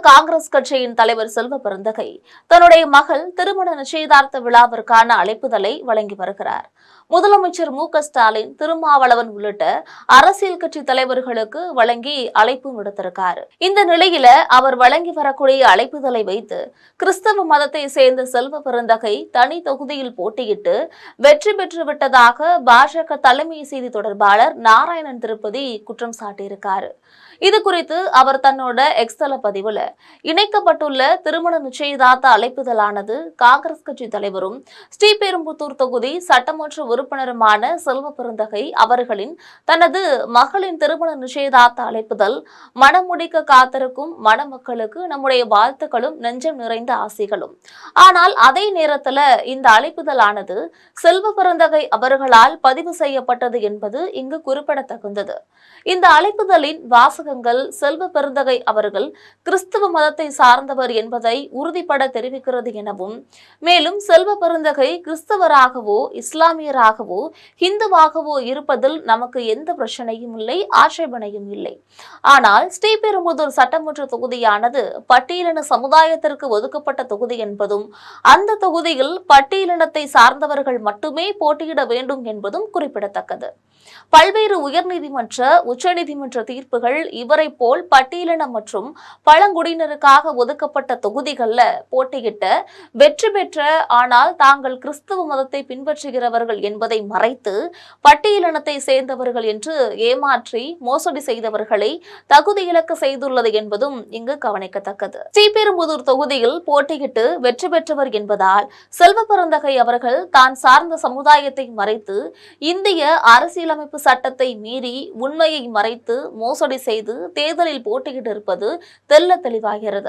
காங்கிரஸ் கட்சியின் தலைவர் செல்வ பெருந்தகை தன்னுடைய மகள் திருமண நிச்சயதார்த்த விழாவிற்கான அழைப்புதலை வழங்கி வருகிறார். முதலமைச்சர் மு.க.ஸ்டாலின், திருமாவளவன் உள்ளிட்ட அரசியல் கட்சி தலைவர்களுக்கு வழங்கி அழைப்பு விடுத்திருக்காரு. இந்த நிலையில அவர் வழங்கி வரக்கூடிய அழைப்புதலை வைத்து கிறிஸ்தவ மதத்தை சேர்ந்த செல்வ பெருந்தகை தனி தொகுதியில் போட்டியிட்டு வெற்றி பெற்று விட்டதாக பாஜக தலைமை செய்தி தொடர்பாளர் நாராயணன் திருப்பதி குற்றம் சாட்டியிருக்காரு. இது குறித்து அவர் தன்னோட எக்ஸ்தல பதிவுல இணைக்கப்பட்டுள்ள திருமண நிச்சயதார்த்த அழைப்புதலானது காங்கிரஸ் கட்சி தலைவரும் ஸ்ரீபெரும்புத்தூர் தொகுதி சட்டமன்ற உறுப்பினருமான செல்வ பெருந்தகை அவர்களின் தனது மகளின் திருமண நிச்சயதார்த்த அழைப்புதல் மனமுடிக்க காத்திருக்கும் மணமக்களுக்கு நம்முடைய வாழ்த்துக்களும் நெஞ்சம் நிறைந்த ஆசைகளும். ஆனால் அதே நேரத்துல இந்த அழைப்புதலானது செல்வ பெருந்தகை அவர்களால் பதிவு செய்யப்பட்டது என்பது இங்கு குறிப்பிடத்தகுந்தது. இந்த அழைப்புதலின் வாசகங்கள் செல்வ பெருந்தகை அவர்கள் கிறிஸ்தவ மதத்தை சார்ந்தவர் என்பதை உறுதிப்பட தெரிவிக்கிறது எனவும், மேலும் செல்வ பெருந்தகை கிறிஸ்தவராகவோ இஸ்லாமியராகவோ இந்துவாகவோ இருப்பதில் நமக்கு எந்த பிரச்சனையும் இல்லை, ஆட்சேபனையும் இல்லை. ஆனால் ஸ்ரீபெரும்புதூர் சட்டமன்ற தொகுதியானது பட்டியலின சமுதாயத்திற்கு ஒதுக்கப்பட்ட தொகுதி என்பதும், அந்த தொகுதியில் பட்டியலினத்தை சார்ந்தவர்கள் மட்டுமே போட்டியிட வேண்டும் என்பதும் குறிப்பிடத்தக்கது. பல்வேறு உயர்நீதிமன்ற, உச்சநீதிமன்ற தீர்ப்புகள் இவரை போல் பட்டியலினம் மற்றும் பழங்குடியினருக்காக ஒதுக்கப்பட்ட தொகுதிகள்ல போட்டியிட்ட வெற்றி பெற்ற, ஆனால் தாங்கள் கிறிஸ்தவ மதத்தை பின்பற்றுகிறவர்கள் என்பதை மறைத்து பட்டியலினத்தை சேர்ந்தவர்கள் என்று ஏமாற்றி மோசடி செய்தவர்களை தகுதி இழக்க செய்துள்ளது என்பதும் இங்கு கவனிக்கத்தக்கது. ஸ்ரீபெரும்புதூர் தொகுதியில் போட்டியிட்டு வெற்றி பெற்றவர் என்பதால் செல்வ பெருந்தகை அவர்கள் தான் சார்ந்த சமுதாயத்தை மறைத்து இந்திய அரசியலமைப்பு சட்டத்தை மீறி உண்மையை மறைத்து மோசடி செய்து தேர்தலில் போட்டியிட்டு இருப்பது தெல்ல தெளிவாகிறது.